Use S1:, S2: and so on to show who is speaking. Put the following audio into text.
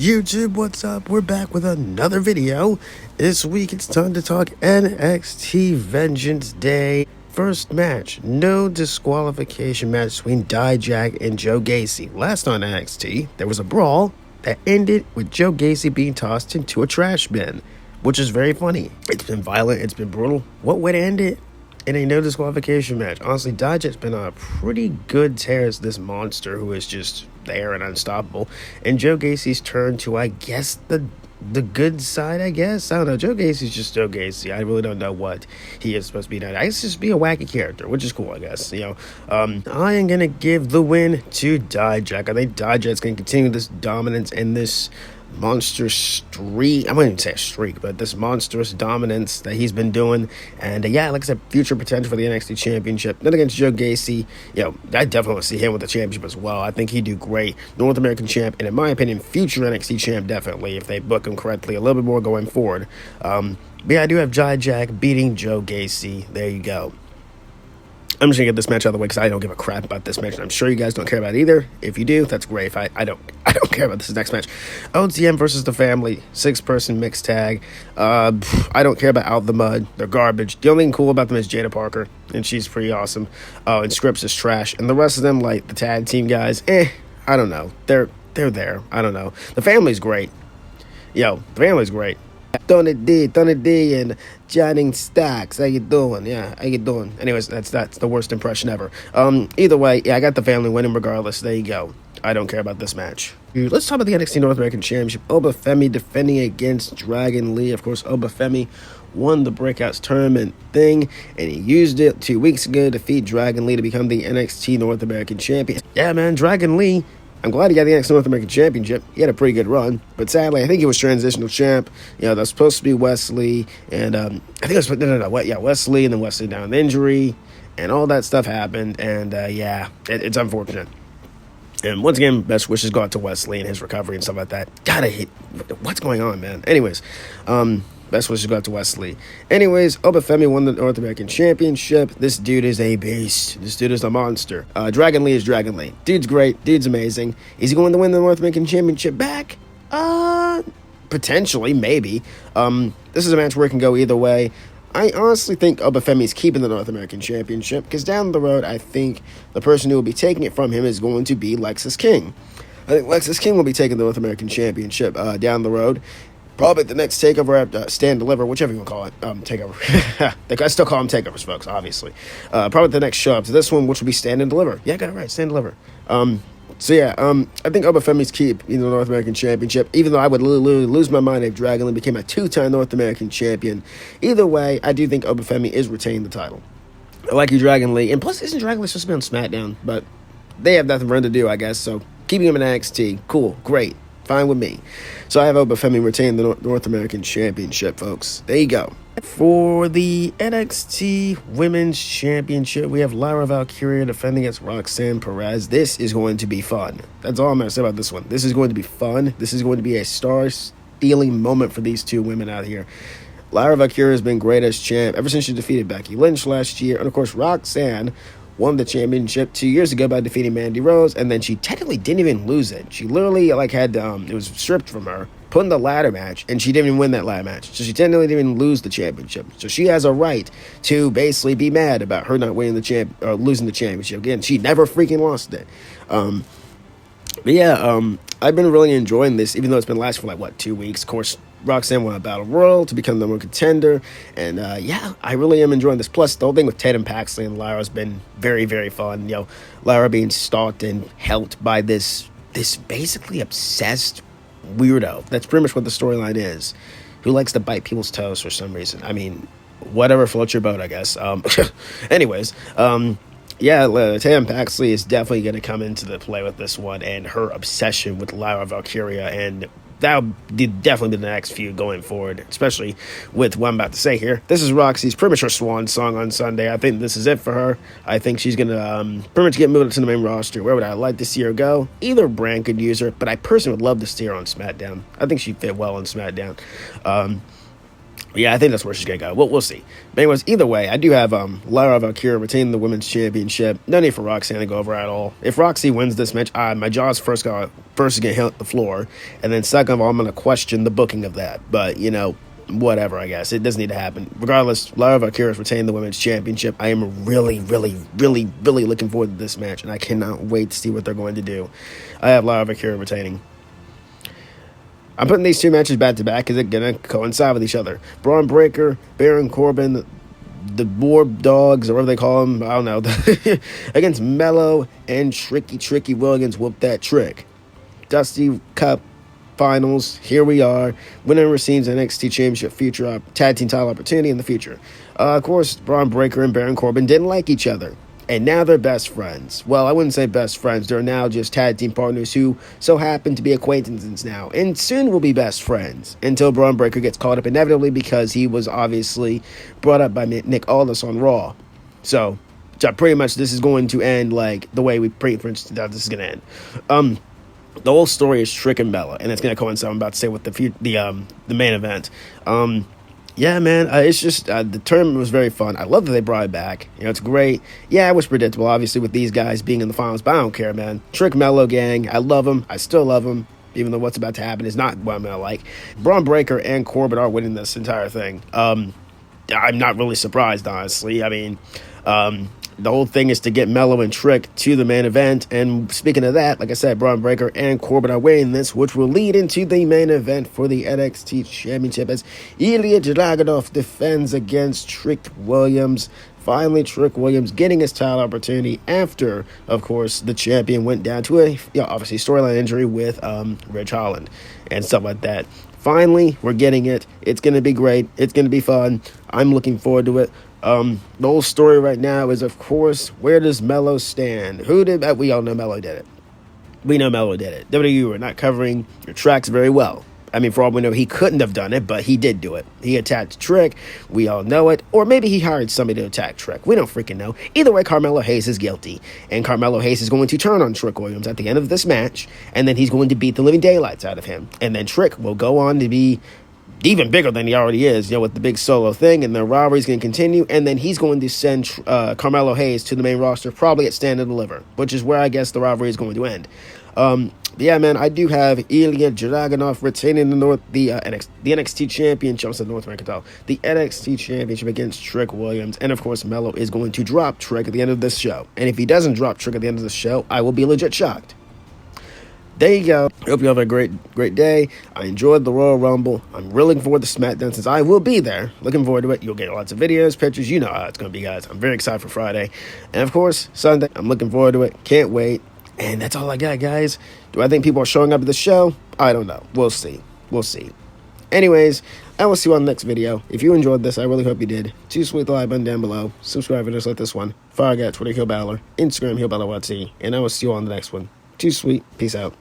S1: YouTube, what's up? We're back with another video. This week it's time to talk NXT Vengeance Day. First match, no disqualification match between Dijak and Joe Gacy. Last on NXT, there was a brawl that ended with Joe Gacy being tossed into a trash bin, which is very funny. It's been violent, it's been brutal. What way to end it? In a no disqualification match. Honestly, Dijak's been on a pretty good tear as this monster who is just there and unstoppable. And Joe Gacy's turn to, I guess, the good side, I guess. I don't know. Joe Gacy's just Joe Gacy. I really don't know what he is supposed to be now. I guess just be a wacky character, which is cool, I guess. I am going to give the win to Dijak. I think Dijak's going to continue this dominance and this monster streak. I wouldn't even say a streak, but this monstrous dominance that he's been doing. And like I said, future potential for the NXT Championship. Then against Joe Gacy, I definitely want to see him with the championship as well. I think he'd do great. North American champ, and in my opinion, future NXT champ definitely, if they book him correctly a little bit more going forward. But I do have Dijak beating Joe Gacy. There you go. I'm just going to get this match out of the way because I don't give a crap about this match. And I'm sure you guys don't care about it either. If you do, that's great. If I don't care about this next match. OTM versus The Family, 6-person mixed tag. I don't care about Out the Mud. They're garbage. The only thing cool about them is Jada Parker, and she's pretty awesome. And Scripps is trash. And the rest of them, like the tag team guys, I don't know. They're there. I don't know. The Family's great. The Family's great. Tony D, and Johnny Stacks. How you doing? Yeah, how you doing? Anyways, that's the worst impression ever. Either way, I got the Family winning regardless. There you go. I don't care about this match. Let's talk about the NXT North American Championship. Obafemi defending against Dragon Lee. Of course, Obafemi won the Breakouts tournament thing, and he used it 2 weeks ago to defeat Dragon Lee to become the NXT North American Champion. Yeah, man, Dragon Lee, I'm glad he got the NXT North American Championship. He had a pretty good run, but sadly, I think he was transitional champ. That was supposed to be Wesley, and I think it was Wesley, and then Wesley down with injury, and all that stuff happened, and it's unfortunate. And once again, best wishes go out to Wesley and his recovery and stuff like that. God, I hate what's going on, man. Anyways, best wishes go out to Wesley. Anyways, Obafemi won the North American Championship. This dude is a beast. This dude is a monster. Dragon Lee is Dragon Lee. Dude's great. Dude's amazing. Is he going to win the North American Championship back? Potentially, maybe. This is a match where it can go either way. I honestly think Obafemi's keeping the North American Championship because down the road, I think the person who will be taking it from him is going to be Lexis King. I think Lexis King will be taking the North American Championship down the road. Probably the next takeover at Stand Deliver, whichever you want to call it. Takeover. I still call them takeovers, folks, obviously. Probably the next show up to this one, which will be Stand and Deliver. Yeah, I got it right, Stand and Deliver. I think Obafemi's keep the North American Championship, even though I would literally lose my mind if Dragon Lee became a 2-time North American Champion. Either way, I do think Obafemi is retaining the title. I like you, Dragon Lee. And plus, isn't Dragon Lee supposed to be on SmackDown? But they have nothing for him to do, I guess. So keeping him in NXT, cool, great, fine with me. So I have Obafemi retain the North American Championship, folks. There you go. For the NXT Women's Championship, we have Lyra Valkyria defending against Roxanne Perez. This is going to be fun. That's all I'm going to say about this one. This is going to be fun. This is going to be a star-stealing moment for these two women out here. Lyra Valkyria has been great as champ ever since she defeated Becky Lynch last year. And, of course, Roxanne won the championship 2 years ago by defeating Mandy Rose, and then she technically didn't even lose it. She literally had it was stripped from her, put in the ladder match, and she didn't even win that ladder match. So she technically didn't even lose the championship. So she has a right to basically be mad about her not winning or losing the championship. Again, she never freaking lost it. I've been really enjoying this, even though it's been lasting for 2 weeks. Of course, Roxanne won a Battle Royal to become the number one contender. And, I really am enjoying this. Plus, the whole thing with Tatum Paxley and Lyra has been very, very fun. Lyra being stalked and helped by this basically obsessed weirdo. That's pretty much what the storyline is. Who likes to bite people's toes for some reason. I mean, whatever floats your boat, I guess. Anyways, Tatum Paxley is definitely going to come into the play with this one and her obsession with Lyra Valkyria, and that'll definitely be the next feud going forward, especially with what I'm about to say here. This is Roxy's pretty much her swan song on Sunday. I think this is it for her. I think she's going to pretty much get moved to the main roster. Where would I like to see her go? Either brand could use her, but I personally would love to see her on SmackDown. I think she'd fit well on SmackDown. I think that's where she's going to go. We'll see. But anyways, either way, I do have Lyra Valkyria retaining the Women's Championship. No need for Roxanne to go over at all. If Roxy wins this match, my jaw's first going to first is going to hit the floor, and then second of all, I'm going to question the booking of that. But, whatever, I guess. It doesn't need to happen. Regardless, Lara Valkyria's retained the Women's Championship. I am really, really, really, really looking forward to this match, and I cannot wait to see what they're going to do. I have Lara Valkyria retaining. I'm putting these two matches back-to-back because they're going to coincide with each other. Braun Breaker, Baron Corbin, the War Dogs, or whatever they call them, I don't know, against Mello and Tricky Williams. Whoop that trick. Dusty Cup Finals, here we are. Winner receives NXT Championship future tag team title opportunity in the future. Of course, Braun Breaker and Baron Corbin didn't like each other, and now they're best friends. Well, I wouldn't say best friends. They're now just tag team partners who so happen to be acquaintances now, and soon will be best friends until Braun Breaker gets caught up inevitably because he was obviously brought up by Nick Aldis on Raw. So pretty much this is going to end like the way we pretty much thought this is going to end. The whole story is Trick and Bella, and it's going to coincide, I'm about to say, with the main event. Yeah, man, it's just, the tournament was very fun. I love that they brought it back. It's great. Yeah, it was predictable, obviously, with these guys being in the finals, but I don't care, man. Trick Mello gang, I love them. I still love them, even though what's about to happen is not what I'm going to like. Braun Breaker and Corbin are winning this entire thing. I'm not really surprised, honestly. I mean, the whole thing is to get Mello and Trick to the main event. And speaking of that, like I said, Braun Breaker and Corbin are winning this, which will lead into the main event for the NXT Championship as Ilya Dragunov defends against Trick Williams. Finally, Trick Williams getting his title opportunity after, of course, the champion went down to a, obviously, storyline injury with Ridge Holland and stuff like that. Finally, we're getting it. It's going to be great. It's going to be fun. I'm looking forward to it. The whole story right now is, of course, where does Mello stand? We all know Mello did it. We know Mello did it. WWE are not covering your tracks very well. I mean, for all we know, he couldn't have done it, but he did do it. He attacked Trick. We all know it. Or maybe he hired somebody to attack Trick. We don't freaking know. Either way, Carmelo Hayes is guilty. And Carmelo Hayes is going to turn on Trick Williams at the end of this match. And then he's going to beat the living daylights out of him. And then Trick will go on to be even bigger than he already is, with the big solo thing, and the rivalry's going to continue, and then he's going to send Carmelo Hayes to the main roster, probably at Stand and Deliver, which is where I guess the rivalry is going to end. Yeah, man, I do have Ilya Dragunov retaining the NXT Championship, the North American title, the NXT Championship against Trick Williams, and of course, Mello is going to drop Trick at the end of this show, and if he doesn't drop Trick at the end of the show, I will be legit shocked. There you go. I hope you have a great day. I enjoyed the Royal Rumble. I'm really looking forward to SmackDown since I will be there. Looking forward to it. You'll get lots of videos, pictures. You know how it's going to be, guys. I'm very excited for Friday. And, of course, Sunday. I'm looking forward to it. Can't wait. And that's all I got, guys. Do I think people are showing up at the show? I don't know. We'll see. Anyways, I will see you on the next video. If you enjoyed this, I really hope you did. Too sweet the like button down below. Subscribe videos like this one. Follow at Twitter, Hill Battler. Instagram, Hill Battler YT. And I will see you on the next one. Too sweet. Peace out.